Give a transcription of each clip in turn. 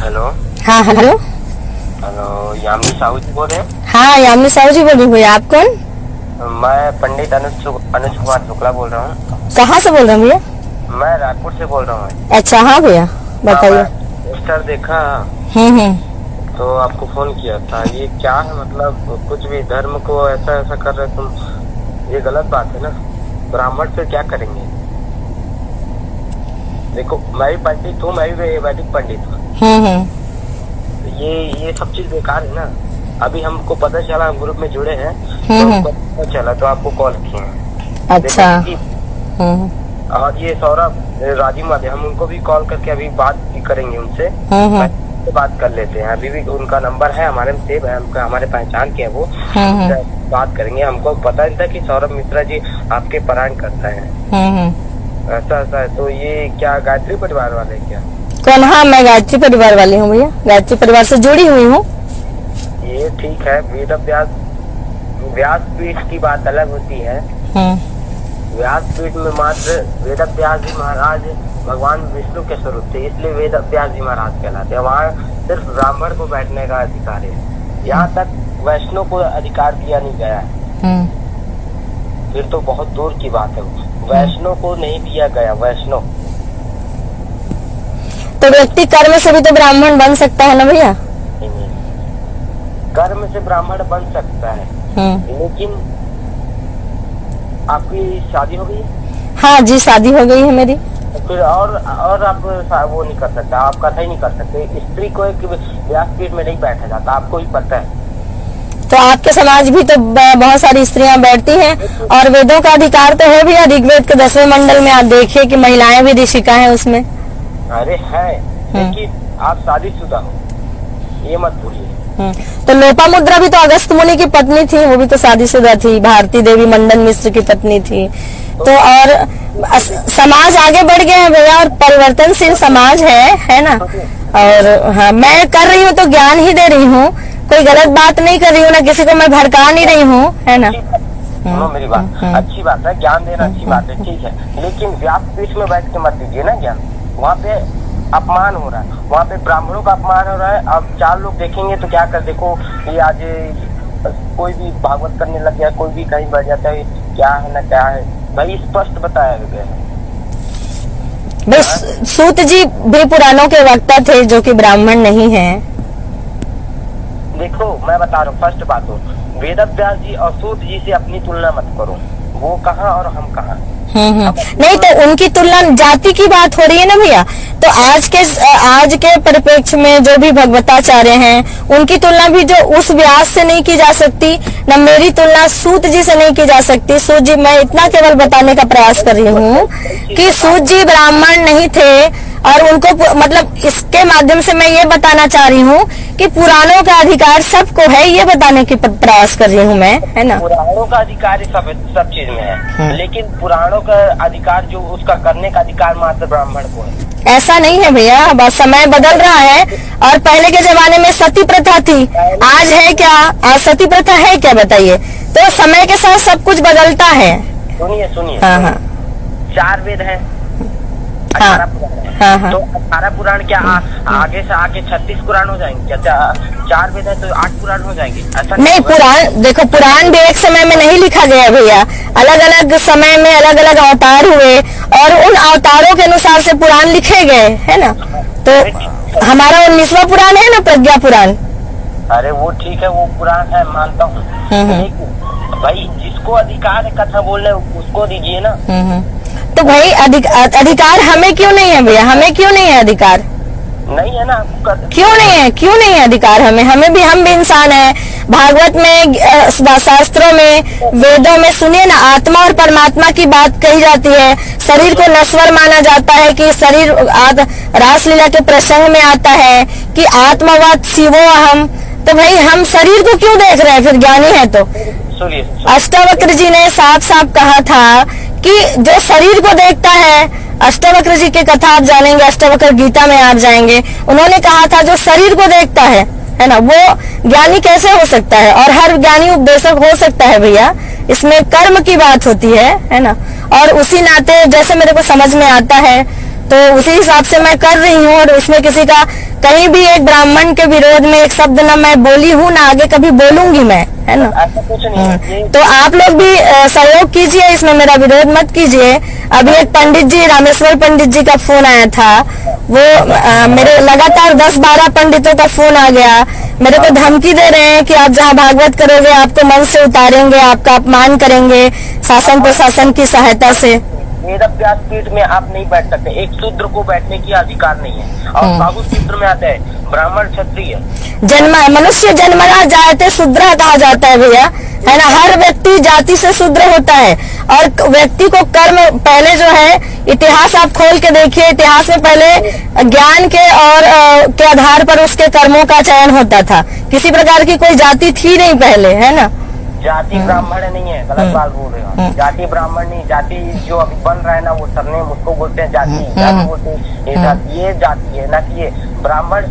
Hello. हाँ hello. Hello, Yamini Sahu जी बोल रहे हैं? हाँ यामिनी साहू जी बोली हुई। आप कौन? मैं पंडित अनुज कुमार शुक्ला बोल रहा हूँ। कहाँ से बोल रहे हैं भैया? मैं रायपुर से बोल रहा हूँ। अच्छा हाँ भैया बताइए। पोस्टर देखा तो आपको फोन किया था। ये क्या है, मतलब कुछ भी धर्म को ऐसा ऐसा कर रहे तुम, ये गलत बात है ना। ब्राह्मण से क्या करेंगे? देखो मैं भी पंडित हूँ, मैं भी वैदिक पंडित हूँ। ये सब चीज बेकार है ना। अभी हमको पता चला, हम ग्रुप में जुड़े हैं तो हमको पता चला तो आपको कॉल किए हैं। अच्छा। और ये सौरभ राजीव वाले, हम उनको भी कॉल करके अभी बात करेंगे उनसे। बात कर लेते हैं, अभी भी उनका नंबर है हमारे में सेव है, हमारे पहचान के है वो। बात करेंगे। हमको पता नहीं था कि सौरभ मिश्रा जी आपके परायण करता है। ऐसा ऐसा है। तो ये क्या गायत्री परिवार वाले क्या? कौन? हाँ मैं गायत्री परिवार वाली हूँ भैया, गायत्री परिवार से जुड़ी हुई हूँ। ये ठीक है। वेद व्यास पीठ की बात अलग होती है। व्यास पीठ में मात्र वेद व्यास जी महाराज भगवान विष्णु के स्वरूप थे, इसलिए वेद व्यास जी महाराज कहलाते हैं। वहाँ सिर्फ ब्राह्मण को बैठने का अधिकार है, यहाँ तक वैष्णव को अधिकार दिया नहीं गया है। फिर तो बहुत दूर की बात है, वैष्णव को नहीं दिया गया। वैष्णव तो व्यक्ति कर्म से भी तो ब्राह्मण बन सकता है ना भैया? कर्म से ब्राह्मण बन सकता है, लेकिन आपकी शादी हो गई? हाँ जी शादी हो गई है मेरी। फिर और आप वो नहीं कर सकते, आप कथा ही नहीं कर सकते। स्त्री को एक व्यासपीठ में नहीं बैठा जाता, आपको ही पता है। तो आपके समाज भी तो बहुत सारी स्त्रियां बैठती हैं, और वेदों का अधिकार तो है भी। ऋग्वेद के 10वें मंडल में आप देखिए कि महिलाएं भी ऋषिका हैं उसमें। अरे है, लेकिन आप शादीशुदा हो, ये मत भूलिए। तो लोपामुद्रा भी तो अगस्त मुनि की पत्नी थी, वो भी तो शादीशुदा थी। भारती देवी मंडन मिश्र की पत्नी थी। तो और समाज आगे बढ़ गया है भैया, और परिवर्तनशील समाज है ना। और हाँ मैं कर रही हूँ तो ज्ञान ही दे रही हूँ, कोई गलत बात नहीं कर रही हूँ ना, किसी को मैं भड़का नहीं रही हूँ, है ना। सुनो मेरी बात, अच्छी बात है, ज्ञान देना अच्छी बात है, ठीक है। लेकिन व्यासपीठ में बैठ के मत दीजिए ना ज्ञान। वहाँ पे अपमान हो रहा है, वहाँ पे ब्राह्मणों का अपमान हो रहा है। अब 4 लोग देखेंगे तो क्या कर, देखो ये आज कोई भी भागवत करने लग गया, कोई भी कहीं बैठ जाता है, क्या है ना क्या है भाई, स्पष्ट बताया गया है। बस सूत जी भी पुराणों के वक्ता थे जो कि ब्राह्मण नहीं है। देखो मैं बता रहा हूँ, फर्स्ट बात हो, वेद व्यास जी और सूत जी से अपनी तुलना मत करो। वो कहाँ और हम कहाँ। नहीं तो उनकी तुलना, जाति की बात हो रही है ना भैया। तो आज के परिप्रेक्ष्य में जो भी भगवताचार्य हैं, उनकी तुलना भी जो उस व्यास से नहीं की जा सकती, न मेरी तुलना सूत जी से नहीं की जा सकती। सूत जी, मैं इतना केवल बताने का प्रयास कर रही हूँ कि सूत जी ब्राह्मण नहीं थे, और उनको मतलब इसके माध्यम से मैं ये बताना चाह रही हूँ कि पुराणों का अधिकार सबको है, ये बताने की प्रयास कर रही हूँ मैं, है ना। पुराणों का अधिकार सब चीज में है, लेकिन पुराणों का अधिकार जो उसका करने का अधिकार मात्र ब्राह्मण को है। ऐसा नहीं है भैया, बस समय बदल रहा है। और पहले के जमाने में सती प्रथा थी, आज है क्या? आज सती प्रथा है क्या बताइए? तो समय के साथ सब कुछ बदलता है। सुनिए हाँ 4 वेद है, 18 पुराण है। तो 18 पुराण क्या आगे से आगे 36 पुराण हो जाएंगे क्या? 4 वेद है तो 8 पुराण हो जाएंगे? ऐसा नहीं। पुराण देखो, पुराण भी एक समय में नहीं लिखा गया भैया, अलग अलग समय में अलग अलग अवतार हुए, और उन अवतारों के अनुसार से पुराण लिखे गए, है ना। तो हमारा 19वां पुराण है ना, प्रज्ञा पुराण। अरे वो ठीक है, वो पुराण है, मानता हूँ। लेकिन भाई जिसको अधिकार है कथा बोलने, उसको दीजिए ना। तो भाई अधिकार हमें क्यों नहीं है भैया? हमें क्यों नहीं है अधिकार? नहीं है ना। क्यों नहीं है अधिकार? हम भी इंसान हैं। भागवत में, शास्त्रों में, वेदों में सुनिए ना, आत्मा और परमात्मा की बात कही जाती है। शरीर को नश्वर माना जाता है कि शरीर रासलीला के प्रसंग में आता है कि आत्मवत् शिवो अहम। तो भाई हम शरीर को क्यों देख रहे हैं फिर, ज्ञानी है तो? अष्टावक्र जी ने साफ साफ कहा था कि जो शरीर को देखता है, अष्टावक्र जी की कथा आप जानेंगे, अष्टावक्र गीता में आप जाएंगे, उन्होंने कहा था जो शरीर को देखता है ना, वो ज्ञानी कैसे हो सकता है? और हर ज्ञानी उपदेशक हो सकता है भैया, इसमें कर्म की बात होती है ना। और उसी नाते जैसे मेरे को समझ में आता है तो उसी हिसाब से मैं कर रही हूँ, और उसमें किसी का कहीं भी एक ब्राह्मण के विरोध में एक शब्द ना मैं बोली हूँ ना आगे कभी बोलूंगी मैं, है ना। ऐसा कुछ नहीं है। तो आप लोग भी सहयोग कीजिए, इसमें मेरा विरोध मत कीजिए। अभी एक पंडित जी, रामेश्वर पंडित जी का फोन आया था, वो मेरे लगातार 10-12 पंडितों का फोन आ गया, मेरे को धमकी दे रहे हैं कि आप जहाँ भागवत करोगे आपको मंच से उतारेंगे, आपका अपमान करेंगे शासन प्रशासन की सहायता से। वेद व्यास पीठ में आप नहीं बैठ सकते, एक शूद्र को बैठने की अधिकार नहीं है। और बाबू सूत्र में आता है ब्राह्मण क्षत्रिय मनुष्य जन्मना जायते शूद्र कहा जाता है भैया, है ना। हर व्यक्ति जाति से शूद्र होता है और व्यक्ति को कर्म पहले जो है, इतिहास आप खोल के देखिए, इतिहास में पहले ज्ञान के और के आधार पर उसके कर्मों का चयन होता था, किसी प्रकार की कोई जाति थी नहीं पहले, है ना। जाति ब्राह्मण नहीं है, गलत बात बोल रहे हो। जाति ब्राह्मण नहीं, जाति जो अभी बन रहा है ना वो सरनेम उसको बोलते हैं जाति, जाति बोलते हैं ये जाति है ना कि ये ब्राह्मण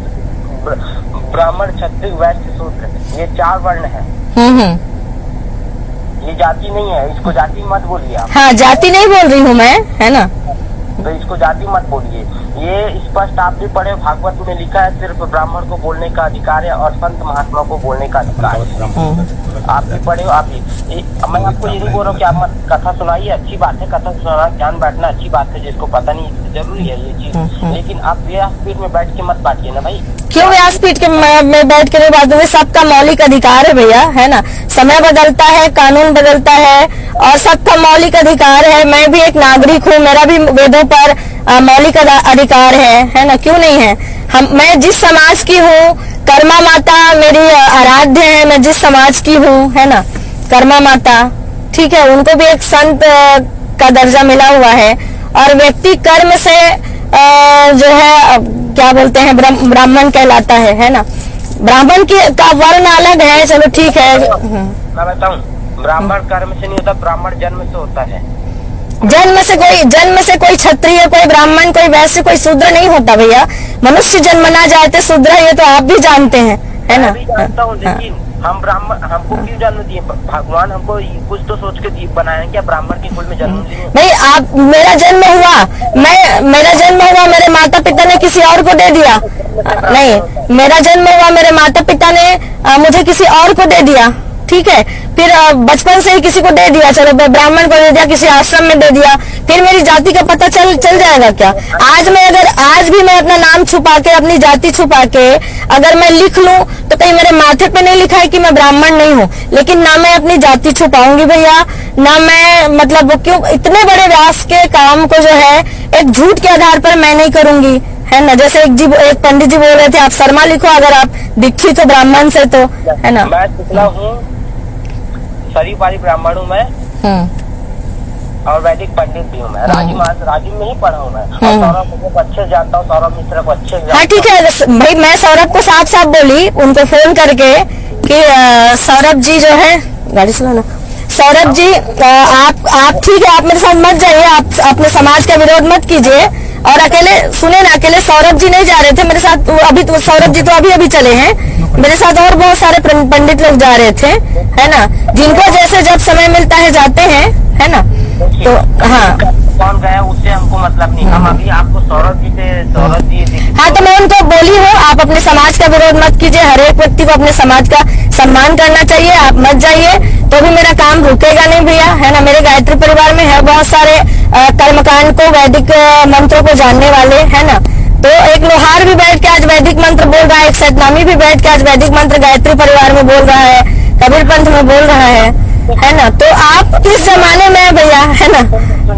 क्षत्रिय वैश्य शूद्र ये 4 वर्ण है। ये जाति नहीं है, इसको जाति मत बोलिए आप। हाँ, जाति नहीं बोल रही हूँ मैं, है ना। तो इसको जाति मत बोलिए। ये स्पष्ट आप भी पढ़े, भागवत में लिखा है सिर्फ ब्राह्मण को बोलने का अधिकार है और संत महात्मा को बोलने का अधिकार है। आप भी पढ़े हो, आप भी। मैं आपको ये नहीं बोल रहा हूँ कि आप मत कथा सुनाइए, अच्छी बात है, कथा सुनाना ज्ञान बांटना अच्छी बात है, जिसको पता नहीं जरूरी है ये चीज, लेकिन आप व्यासपीठ में बैठ के मत बांटिए ना भाई। क्यों व्यासपीठ के में बैठ के नहीं बातूंगी? सबका मौलिक अधिकार है भैया, है ना। समय बदलता है, कानून बदलता है और सबका मौलिक अधिकार है। मैं भी एक नागरिक हूँ, मेरा भी वेदों पर मौलिक अधिकार है ना। क्यों नहीं है। मैं जिस समाज की हूँ, कर्मा माता मेरी आराध्य है, मैं जिस समाज की हूँ, है ना, कर्मा माता, ठीक है, उनको भी एक संत का दर्जा मिला हुआ है। और व्यक्ति कर्म से जो है क्या बोलते हैं ब्राह्मण कहलाता है ना। ब्राह्मण का वर्ण अलग है, चलो ठीक है। मैं बताऊं, ब्राह्मण कर्म से नहीं होता, ब्राह्मण जन्म से होता है। जन्म से कोई क्षत्रिय, कोई ब्राह्मण, कोई वैश्य, कोई शूद्र नहीं होता भैया। मनुष्य जन्मना जाते शूद्र, ये तो आप भी जानते हैं, है ना। मैं भी जानता हूँ, लेकिन हम ब्राह्मण, हमको क्यों जन्म दिए? भगवान हमको कुछ तो सोच के बनाया क्या ब्राह्मण के कुल में जन्म दिए? नहीं, आप मेरा जन्म हुआ, मेरे माता पिता ने किसी और को दे दिया। नहीं, मेरा जन्म हुआ, मेरे माता पिता ने मुझे किसी और को दे दिया, ठीक है। फिर बचपन से ही किसी को दे दिया, चलो ब्राह्मण को दे दिया, किसी आश्रम में दे दिया, फिर मेरी जाति का पता चल जाएगा क्या? आज भी मैं अपना नाम छुपा के, अपनी जाति छुपा के अगर मैं लिख लूं तो कहीं मेरे माथे पे नहीं लिखा है कि मैं ब्राह्मण नहीं हूँ, लेकिन ना मैं अपनी जाति छुपाऊंगी भैया, ना मैं मतलब क्यों इतने बड़े व्यास के काम को जो है एक झूठ के आधार पर मैं नहीं करूंगी, है ना। जैसे एक पंडित जी बोल रहे थे, आप शर्मा लिखो अगर आप दीक्षित हो ब्राह्मण से, तो है ना। मैं शुक्ला हूँ, शरीफ वाली ब्राह्मण हूँ मैं, और वैदिक पंडित भी हूँ मैं। राजीव में ही पढ़ा हूँ मैं, और सौरभ को अच्छे से जानता हूँ, सौरभ मिश्रा को अच्छे से। हाँ ठीक है भाई, मैं सौरभ को साफ साफ बोली उनको फोन करके कि सौरभ जी जो है, गाड़ी चलाना, सौरभ जी आप ठीक है, आप मेरे साथ मत जाइए, आप अपने समाज का विरोध मत कीजिए। और अकेले सुने ना, अकेले सौरभ जी नहीं जा रहे थे मेरे साथ, अभी तो सौरभ जी तो अभी चले हैं, मेरे साथ और बहुत सारे पंडित लोग जा रहे थे, है ना, जिनको जैसे जब समय मिलता है जाते हैं, है ना। तो हाँ, कौन गया उससे हमको मतलब नहीं, हम अभी आपको सौरभ जी हाँ, तो मैं उनको बोली हूँ, आप अपने समाज का विरोध मत कीजिए, हर एक व्यक्ति को अपने समाज का सम्मान करना चाहिए, आप मत जाइए, तो भी मेरा काम रुकेगा नहीं भैया, है ना। मेरे गायत्री परिवार में है बहुत सारे कर्मकांड को, वैदिक मंत्रों को जानने वाले, है ना। तो एक लोहार भी बैठ के आज वैदिक मंत्र बोल रहा है, एक सतनामी भी बैठ के आज वैदिक मंत्र गायत्री परिवार में बोल रहा है, कबीर पंथ में बोल रहा है ना। तो आप किस जमाने में है भैया, है ना।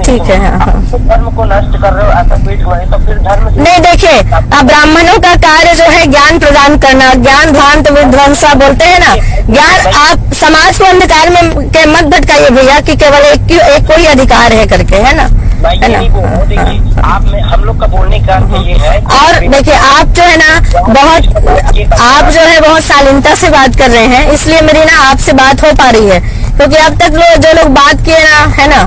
ठीक है, हाँ। धर्म को नष्ट कर रहे हो, ऐसा पीठ हुआ है तो फिर धर्म नहीं। देखिए, अब ब्राह्मणों का कार्य जो है ज्ञान प्रदान करना, ज्ञान ध्वांत विध्वंसा बोलते हैं ना, ज्ञान। आप समाज को अंधकार में के मत भटकाइए भैया कि केवल एक कोई अधिकार है करके, है ना। आप में हम लोग का बोलने का ये है। और देखिए, आप जो है बहुत शालीनता से बात कर रहे हैं, इसलिए मेरी ना आपसे बात हो पा रही है, क्योंकि अब तक जो लोग बात किए ना, है ना,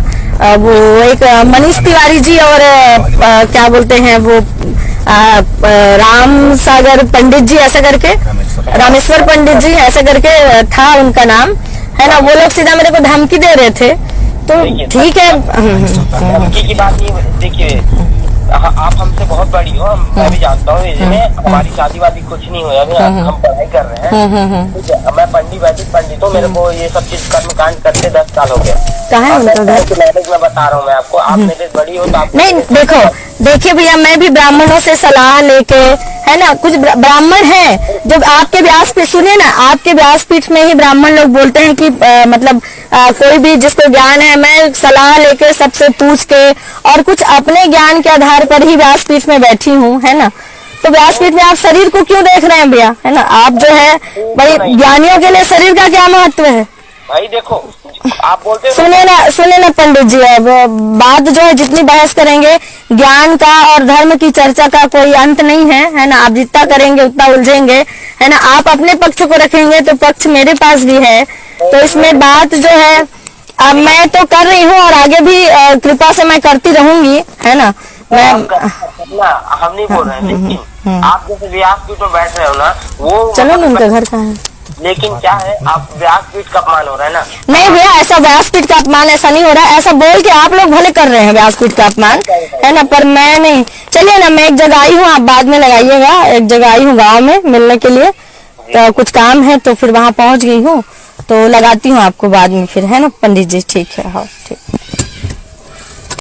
वो एक मनीष तिवारी जी और क्या बोलते हैं वो राम सागर पंडित जी ऐसा करके, रामेश्वर पंडित जी ऐसा करके था उनका नाम, है ना। वो लोग सीधा मेरे को धमकी दे रहे थे, तो ठीक है। धमकी की बात नहीं, देखिए आप हमसे बहुत बड़ी हो, मैं भी जानता हूँ, इसमें हमारी शादी वादी कुछ नहीं हुआ, अभी हम पढ़ाई कर रहे हैं, ठीक है। मैं पंडित हूँ, मेरे को ये सब चीज कर्म कांड करते 10 साल हो गए। कहाँ है उनका घर? मैं बता रहा हूँ मैं आपको, आप मेरे बड़ी हो तो आप नहीं देखिए भैया, मैं भी ब्राह्मणों से सलाह लेके, है ना, कुछ ब्राह्मण हैं जो आपके व्यासपीठ, सुनिए ना, आपके व्यासपीठ में ही ब्राह्मण लोग बोलते हैं कि मतलब कोई भी जिसको ज्ञान है, मैं सलाह लेके सबसे पूछ के और कुछ अपने ज्ञान के आधार पर ही व्यासपीठ में बैठी हूँ, है ना। तो व्यासपीठ में आप शरीर को क्यों देख रहे हैं भैया, है ना? आप जो है भाई, ज्ञानियों के लिए शरीर का क्या महत्व है भाई? देखो, आप बोलते हो, सुने ना पंडित जी, अब बात जो है, जितनी बहस करेंगे ज्ञान का और धर्म की चर्चा का कोई अंत नहीं है ना। आप जितना करेंगे उतना उलझेंगे, है ना। आप अपने पक्ष को रखेंगे तो पक्ष मेरे पास भी है, तो इसमें बात जो है, अब मैं तो कर रही हूँ और आगे भी कृपा से मैं करती रहूंगी, है ना। मैं हम नहीं बोल रहे हैं, लेकिन आप जैसे व्यासपीठ में बैठ रहे हो ना, वो चलो ना, उनका घर कहाँ है? लेकिन क्या है, आप व्यासपीठ का अपमान हो रहा है ना। नहीं भैया, ऐसा व्यासपीठ का अपमान ऐसा नहीं हो रहा है, ऐसा बोल के आप लोग भले कर रहे हैं व्यासपीठ का अपमान, है ना, पर मैं नहीं। चलिए ना, मैं एक जगह आई हूँ, आप बाद में लगाइएगा। एक जगह आई हूँ गाँव में मिलने के लिए, तो कुछ काम है तो फिर वहाँ पहुँच गई हूँ, तो लगाती हूँ आपको बाद में फिर, है ना पंडित जी? ठीक है, हाँ ठीक।